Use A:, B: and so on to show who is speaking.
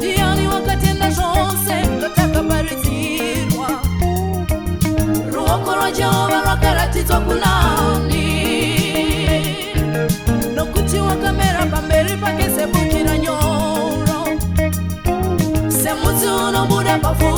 A: Diani wakatenda zose lotakabarizirwa ruoko rwa Jehova rwakaratizwa kunani nokuti wakamera pamberi pake sebukira nyoro semuzi unobuda pafu